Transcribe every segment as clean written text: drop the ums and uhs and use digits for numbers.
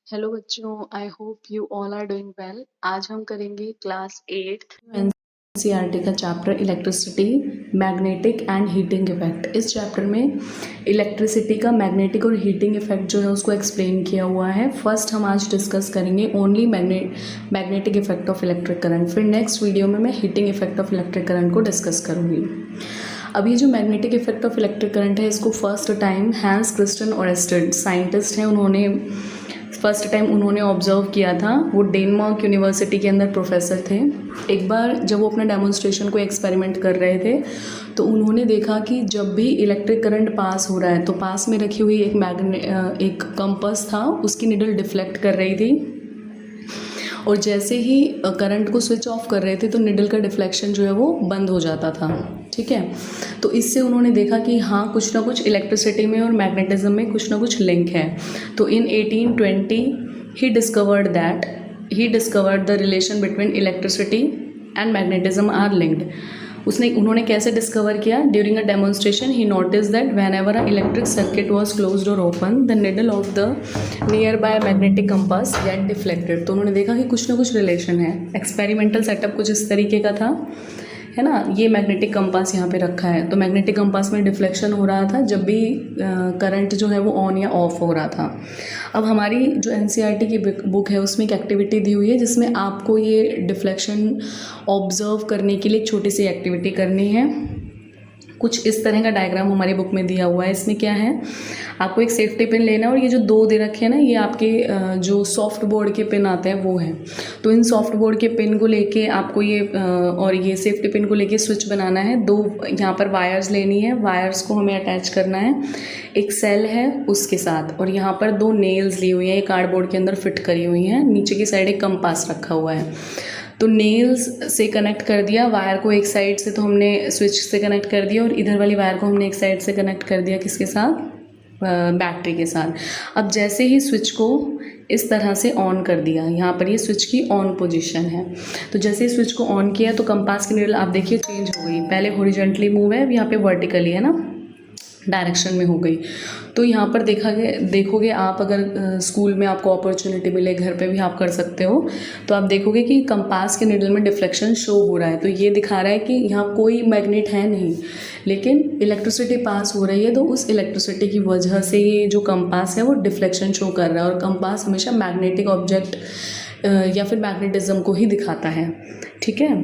Hello बच्चों, I hope you all are doing well. आज हम करेंगे क्लास 8 एनसीईआरटी का chapter electricity, magnetic and heating effect. इस चैप्टर में इलेक्ट्रिसिटी का मैग्नेटिक और हीटिंग इफेक्ट जो है उसको एक्सप्लेन किया हुआ है। फर्स्ट हम आज डिस्कस करेंगे only magnetic effect of electric current. फिर नेक्स्ट वीडियो में मैं heating effect of electric current को डिस्कस करूँगी। अब ये जो magnetic effect of electric current है, इसको first time Hans Christian Oersted scientist हैं, उन्होंने फर्स्ट टाइम उन्होंने ऑब्जर्व किया था। वो डेनमार्क यूनिवर्सिटी के अंदर प्रोफेसर थे। एक बार जब वो अपना डेमोन्स्ट्रेशन को एक्सपेरिमेंट कर रहे थे तो उन्होंने देखा कि जब भी इलेक्ट्रिक करंट पास हो रहा है तो पास में रखी हुई एक कंपास था, उसकी निडल डिफ्लेक्ट कर रही थी, और जैसे ही करंट को स्विच ऑफ कर रहे थे तो निडल का डिफ्लेक्शन जो है वो बंद हो जाता था। ठीक है, तो इससे उन्होंने देखा कि हाँ, कुछ ना कुछ इलेक्ट्रिसिटी में और मैग्नेटिज्म में कुछ ना कुछ लिंक है। तो इन 1820 ही discovered the relation between electricity and magnetism are linked. उन्होंने कैसे डिस्कवर किया? During a demonstration he notice that whenever a electric circuit was closed और open the needle of the nearby magnetic compass get deflected. तो उन्होंने देखा कि कुछ ना कुछ रिलेशन है। एक्सपेरिमेंटल सेटअप कुछ इस तरीके का था, है ना। ये मैग्नेटिक कंपास यहाँ पे रखा है, तो मैग्नेटिक कंपास में डिफ्लेक्शन हो रहा था जब भी करंट जो है वो ऑन या ऑफ हो रहा था। अब हमारी जो एनसीईआरटी की बुक है उसमें एक एक्टिविटी दी हुई है जिसमें आपको ये डिफ्लेक्शन ऑब्जर्व करने के लिए एक छोटी सी एक्टिविटी करनी है। कुछ इस तरह का डायग्राम हमारी बुक में दिया हुआ है। इसमें क्या है, आपको एक सेफ्टी पिन लेना है और ये जो दो दे रखे हैं ना, ये आपके जो सॉफ्ट बोर्ड के पिन आते हैं वो हैं। तो इन सॉफ्ट बोर्ड के पिन को लेके आपको ये और ये सेफ्टी पिन को लेके स्विच बनाना है। दो यहाँ पर वायर्स लेनी है, वायर्स को हमें अटैच करना है। एक सेल है उसके साथ, और यहाँ पर दो नेल्स ली हुई हैं, ये कार्डबोर्ड के अंदर फिट करी हुई हैं। नीचे की साइड एक कंपास रखा हुआ है। तो नेल्स से कनेक्ट कर दिया वायर को एक साइड से, तो हमने स्विच से कनेक्ट कर दिया, और इधर वाली वायर को हमने एक साइड से कनेक्ट कर दिया, किसके साथ? बैटरी के साथ। अब जैसे ही स्विच को इस तरह से ऑन कर दिया, यहाँ पर ये स्विच की ऑन पोजीशन है, तो जैसे ही स्विच को ऑन किया तो कंपास की निडल आप देखिए चेंज हो गई। पहले हॉरिजॉन्टली मूव है, अब यहाँ पे वर्टिकली है ना, डायरेक्शन में हो गई। तो यहाँ पर देखोगे आप, अगर स्कूल में आपको अपॉर्चुनिटी मिले, घर पे भी आप कर सकते हो, तो आप देखोगे कि कंपास के निडल में डिफ्लेक्शन शो हो रहा है। तो ये दिखा रहा है कि यहाँ कोई मैग्नेट है नहीं, लेकिन इलेक्ट्रिसिटी पास हो रही है, तो उस इलेक्ट्रिसिटी की वजह से ये जो कंपास है वो डिफ्लेक्शन शो कर रहा है। और कंपास हमेशा मैग्नेटिक ऑब्जेक्ट या फिर मैग्नेटिज्म को ही दिखाता है। ठीक है,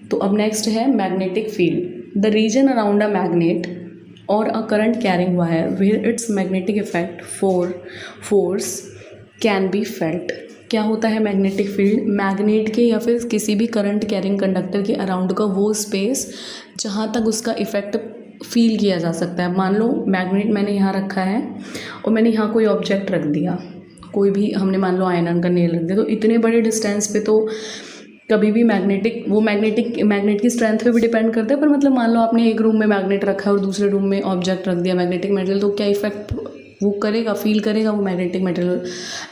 तो अब नेक्स्ट है magnetic field. The region around a magnet or a current carrying wire where its magnetic effect force can be felt। क्या होता है मैग्नेटिक फील्ड? मैग्नेट के या फिर किसी भी करंट कैरिंग कंडक्टर के अराउंड का वो स्पेस जहाँ तक उसका इफेक्ट फील किया जा सकता है। मान लो मैग्नेट मैंने यहाँ रखा है और मैंने यहाँ कोई ऑब्जेक्ट रख दिया, कोई भी, हमने मान लो आयरन का नेल रख दिया, तो इतने बड़े डिस्टेंस पे तो कभी भी मैग्नेट की स्ट्रेंथ पे भी डिपेंड करता है। पर मतलब मान लो आपने एक रूम में मैग्नेट रखा है और दूसरे रूम में ऑब्जेक्ट रख दिया मैग्नेटिक मटेरियल, तो क्या इफेक्ट वो करेगा, फील करेगा? वो मैग्नेटिक मटेरियल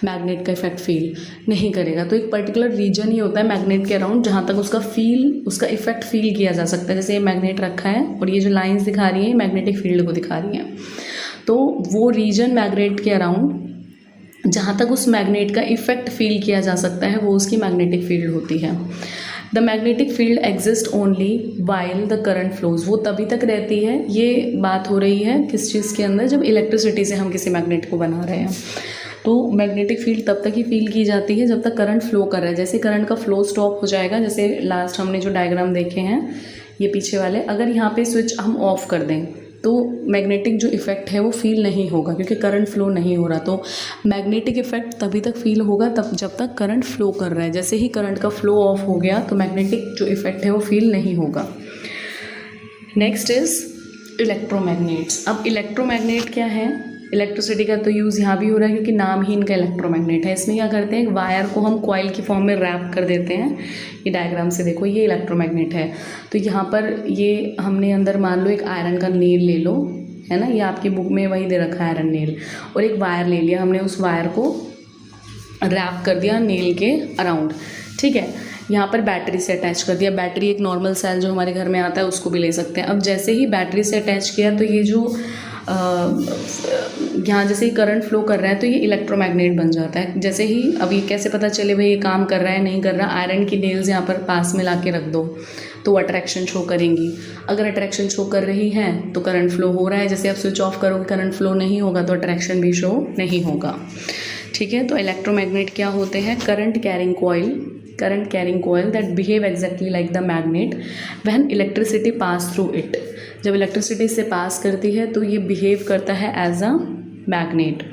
मैग्नेट का इफेक्ट फील नहीं करेगा। तो एक पर्टिकुलर रीजन ही होता है मैग्नेट के अराउंड जहाँ तक उसका इफेक्ट फील किया जा सकता है। जैसे ये मैग्नेट रखा है और ये जो लाइन्स दिखा रही हैं मैग्नेटिक फील्ड को दिखा रही हैं, तो वो रीजन मैग्नेट के अराउंड जहाँ तक उस मैग्नेट का इफेक्ट फील किया जा सकता है वो उसकी मैग्नेटिक फील्ड होती है। The magnetic field exist only while the current flows. वो तभी तक रहती है, ये बात हो रही है किस चीज़ के अंदर? जब इलेक्ट्रिसिटी से हम किसी मैग्नेट को बना रहे हैं, तो मैग्नेटिक फील्ड तब तक ही फील की जाती है जब तक करंट फ्लो कर रहा है। जैसे करंट का फ्लो स्टॉप हो जाएगा, जैसे लास्ट हमने जो डायग्राम देखे हैं ये पीछे वाले, अगर यहाँ पे स्विच हम ऑफ कर दें तो मैग्नेटिक जो इफ़ेक्ट है वो फील नहीं होगा, क्योंकि करंट फ्लो नहीं हो रहा। तो मैग्नेटिक इफ़ेक्ट तभी तक फील होगा जब तक करंट फ्लो कर रहा है। जैसे ही करंट का फ्लो ऑफ हो गया तो मैग्नेटिक जो इफ़ेक्ट है वो फील नहीं होगा। Next is electromagnets. अब इलेक्ट्रोमैग्नेट क्या है? इलेक्ट्रिसिटी का तो यूज़ यहाँ भी हो रहा है क्योंकि नाम ही इनका इलेक्ट्रोमैग्नेट है। इसमें क्या करते हैं, वायर को हम कॉइल की फॉर्म में रैप कर देते हैं। ये डायग्राम से देखो, ये इलेक्ट्रोमैग्नेट है। तो यहाँ पर ये हमने अंदर मान लो एक आयरन का नेल ले लो, है ना, ये आपकी बुक में वही दे रखा है आयरन नेल, और एक वायर ले लिया हमने, उस वायर को रैप कर दिया नेल के अराउंड। ठीक है, यहाँ पर बैटरी से अटैच कर दिया। बैटरी एक नॉर्मल सेल जो हमारे घर में आता है उसको भी ले सकते हैं। अब जैसे ही बैटरी से अटैच किया तो ये जो यहाँ जैसे ही करंट फ्लो कर रहा है तो ये इलेक्ट्रोमैग्नेट बन जाता है। जैसे ही अब ये कैसे पता चले भाई ये काम कर रहा है नहीं कर रहा, आयरन की नेल्स यहाँ पर पास में ला के रख दो तो अट्रैक्शन शो करेंगी। अगर अट्रैक्शन शो कर रही हैं तो करंट फ्लो हो रहा है, जैसे आप स्विच ऑफ करोगे करंट फ्लो नहीं होगा तो अट्रैक्शन भी शो नहीं होगा। ठीक है, तो इलेक्ट्रोमैग्नेट क्या होते हैं? Current carrying coil that behave exactly like the magnet when electricity pass through it. जब इलेक्ट्रिसिटी से पास करती है तो ये बिहेव करता है एज अ मैग्नेट।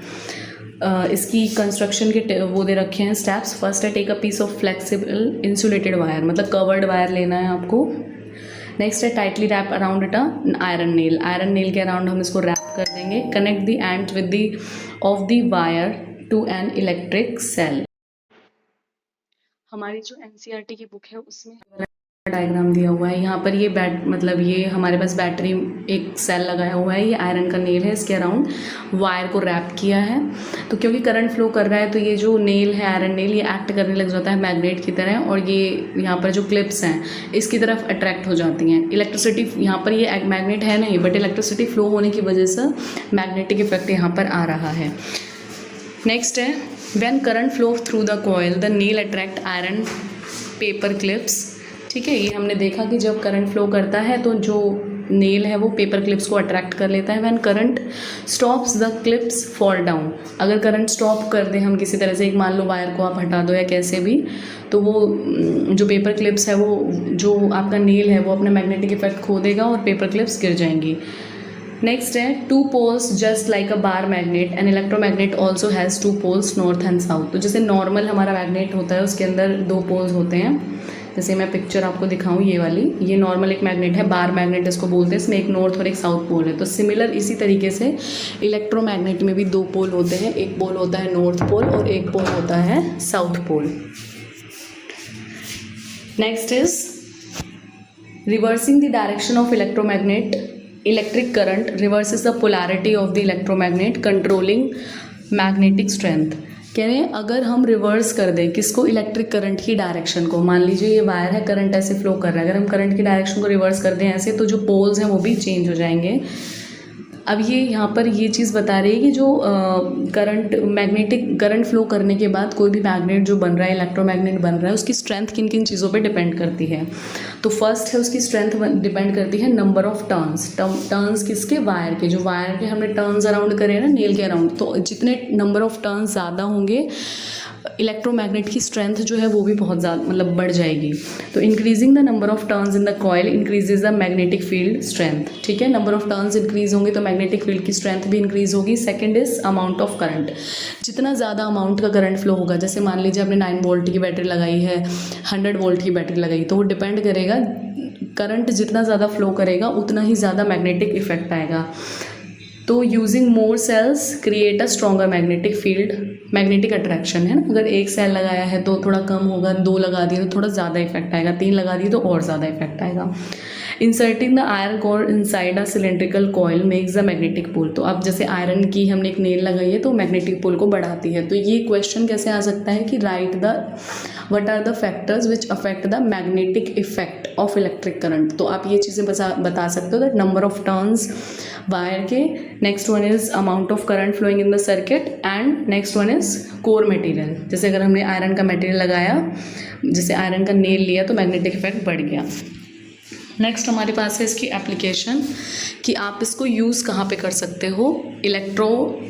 इसकी कंस्ट्रक्शन के वो दे रखे हैं स्टेप्स। फर्स्ट है take a piece of flexible insulated wire, मतलब कवर्ड वायर लेना है आपको। नेक्स्ट है tightly wrap around it iron nail, iron nail के अराउंड हम इसको रैप कर देंगे। Connect the end with the of the wire to an electric cell. हमारी जो एनसीईआरटी की बुक है उसमें डायग्राम दिया हुआ है। यहाँ पर ये मतलब ये हमारे पास बैटरी एक सेल लगाया हुआ है, ये आयरन का नेल है, इसके अराउंड वायर को रैप किया है। तो क्योंकि करंट फ्लो कर रहा है तो ये जो नेल है आयरन नेल ये एक्ट करने लग जाता है मैग्नेट की तरह, और ये यहाँ पर जो क्लिप्स हैं इसकी तरफ अट्रैक्ट हो जाती हैं। इलेक्ट्रिसिटी यहाँ पर ये मैग्नेट है नहीं, बट इलेक्ट्रिसिटी फ्लो होने की वजह से मैग्नेटिक इफेक्ट यहाँ पर आ रहा है। नेक्स्ट है when current flow through the coil the nail attract iron paper clips. ठीक है, ये हमने देखा कि जब करंट फ्लो करता है तो जो नेल है वो पेपर क्लिप्स को अट्रैक्ट कर लेता है। When current stops the clips fall down, अगर करंट स्टॉप कर दें हम किसी तरह से, एक मान लो वायर को आप हटा दो या कैसे भी, तो वो जो पेपर क्लिप्स है वो जो आपका नेल है वो अपना मैग्नेटिक इफेक्ट खो देगा और पेपर क्लिप्स गिर जाएंगी। नेक्स्ट है two poles just like a bar magnet and electromagnet also has two poles north and south. तो जैसे नॉर्मल हमारा मैग्नेट होता है उसके अंदर दो पोल्स होते हैं, जैसे मैं पिक्चर आपको दिखाऊं ये वाली, ये नॉर्मल एक मैग्नेट है, बार मैग्नेट इसको बोलते हैं, इसमें एक नॉर्थ और एक साउथ पोल है। तो सिमिलर इसी तरीके से इलेक्ट्रोमैग्नेट में भी दो पोल होते हैं, एक पोल होता है नॉर्थ पोल और एक पोल होता है south pole. Next is reversing the direction of electric current reverses the polarity of the electromagnet controlling magnetic strength. कह रहे हैं अगर हम रिवर्स कर दें किसको? इलेक्ट्रिक करंट की डायरेक्शन को। मान लीजिए ये वायर है, करंट ऐसे फ्लो कर रहा है, अगर हम करंट की डायरेक्शन को रिवर्स कर दें ऐसे तो जो पोल्स हैं वो भी चेंज हो जाएंगे। अब ये यहाँ पर ये चीज़ बता रही है कि जो करंट फ्लो करने के बाद कोई भी मैग्नेट जो बन रहा है, इलेक्ट्रोमैग्नेट बन रहा है, उसकी स्ट्रेंथ किन किन चीज़ों पे डिपेंड करती है। तो फर्स्ट है उसकी स्ट्रेंथ डिपेंड करती है नंबर ऑफ टर्न्स किसके? वायर के। जो वायर के हमने टर्न्स अराउंड करे ना नेल के अराउंड, तो जितने नंबर ऑफ टर्न्स ज़्यादा होंगे इलेक्ट्रोमैग्नेट की स्ट्रेंथ जो है वो भी बहुत ज़्यादा मतलब बढ़ जाएगी। तो increasing the number of turns in the coil increases the magnetic field strength. ठीक है, नंबर ऑफ टर्न्स इंक्रीज होंगे तो मैग्नेटिक फील्ड की स्ट्रेंथ भी इंक्रीज होगी। Second is amount of current, जितना ज़्यादा अमाउंट का करंट फ्लो होगा, जैसे मान लीजिए आपने 9 वोल्ट की बैटरी लगाई है, 100 वोल्ट की बैटरी लगाई, तो वो डिपेंड करेगा करंट जितना ज़्यादा फ्लो करेगा उतना ही ज़्यादा मैग्नेटिक इफेक्ट आएगा। तो using more cells create a stronger magnetic field, magnetic attraction है ना। अगर एक सेल लगाया है तो थोड़ा कम होगा, 2 लगा दिए तो थोड़ा ज़्यादा इफेक्ट आएगा, 3 लगा दिए तो और ज़्यादा इफेक्ट आएगा। Inserting the iron core inside a cylindrical coil makes the magnetic pole. तो अब जैसे आयरन की हमने एक नेल लगाई है तो मैग्नेटिक पोल को बढ़ाती है। तो ये क्वेश्चन कैसे आ सकता है कि what are the factors which affect the magnetic effect of electric current. तो आप ये चीज़ें बता सकते हो that number of turns wire के, next one is amount of current flowing in the circuit, and next one is core material. जैसे अगर हमने आयरन का मटेरियल लगाया, जैसे आयरन का नेल लिया तो मैग्नेटिक इफेक्ट बढ़ गया। नेक्स्ट हमारे पास है इसकी एप्लीकेशन कि आप इसको यूज़ कहाँ पे कर सकते हो इलेक्ट्रोमैग्नेट्स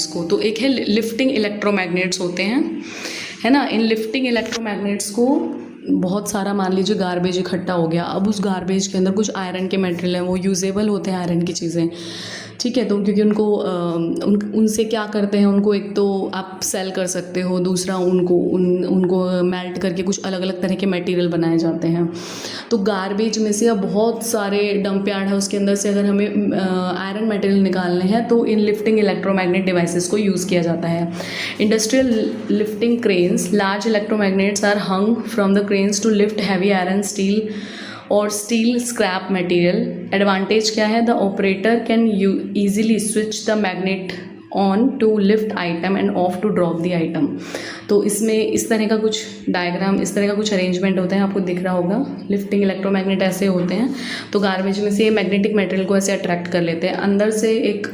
को। तो एक है लिफ्टिंग इलेक्ट्रोमैग्नेट्स होते हैं, है ना। इन लिफ्टिंग इलेक्ट्रोमैग्नेट्स को बहुत सारा मान लीजिए गार्बेज इकट्ठा हो गया, अब उस गार्बेज के अंदर कुछ आयरन के मटेरियल हैं, वो यूजेबल होते हैं आयरन की चीज़ें, ठीक है। तो क्योंकि उनको उनसे क्या करते हैं, उनको एक तो आप सेल कर सकते हो, दूसरा उनको मेल्ट करके कुछ अलग अलग तरह के मटेरियल बनाए जाते हैं। तो गार्बेज में से अब बहुत सारे डंप यार्ड है, उसके अंदर से अगर हमें आयरन मटेरियल निकालने हैं तो इन लिफ्टिंग इलेक्ट्रोमैग्नेट डिवाइसेस को यूज़ किया जाता है। Industrial lifting cranes, large electromagnets are hung from the cranes to lift heavy iron, steel और स्टील स्क्रैप मटेरियल। एडवांटेज क्या है? The operator can easily switch the magnet on to lift item and off to drop the item. तो इसमें इस तरह का कुछ diagram, इस तरह का कुछ अरेंजमेंट होता है, आपको दिख रहा होगा। लिफ्टिंग इलेक्ट्रोमैग्नेट ऐसे होते हैं, तो गार्बेज में से ये मैग्नेटिक मटेरियल को ऐसे अट्रैक्ट कर लेते हैं। अंदर से एक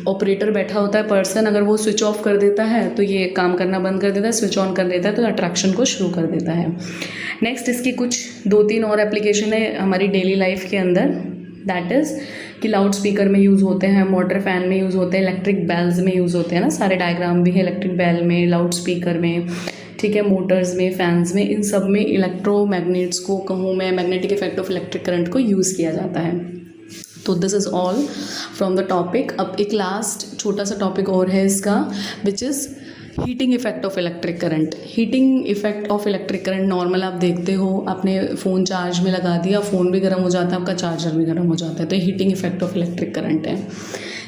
ऑपरेटर बैठा होता है पर्सन, अगर वो स्विच ऑफ कर देता है तो ये काम करना बंद कर देता है, स्विच ऑन कर देता है तो अट्रैक्शन को शुरू कर देता है। नेक्स्ट इसकी कुछ 2-3 और एप्लीकेशन है हमारी डेली लाइफ के अंदर, दैट इज़ कि लाउड स्पीकर में यूज़ होते हैं, मोटर फैन में यूज़ होते हैं, इलेक्ट्रिक बेल्स में यूज़ होते हैं ना, सारे डायग्राम भी है इलेक्ट्रिक बेल में, लाउड स्पीकर में, ठीक है, मोटर्स में, फैंस में, इन सब में इलेक्ट्रोमैग्नेट्स को कहूँ मैं, magnetic effect of electric current को यूज़ किया जाता है। तो this is all from the topic. अब एक लास्ट छोटा सा टॉपिक और है इसका, which is heating effect of electric current. Heating effect of electric current normal आप देखते हो, आपने फ़ोन चार्ज में लगा दिया, फ़ोन भी गर्म हो जाता है, आपका चार्जर भी गर्म हो जाता है, तो heating effect of electric current है।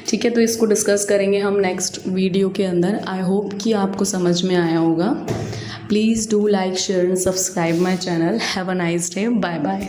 ठीक है, तो इसको डिस्कस करेंगे हम नेक्स्ट वीडियो के अंदर। आई होप कि आपको समझ में आया होगा। Please do like, share and subscribe my channel. Have a nice day, bye bye.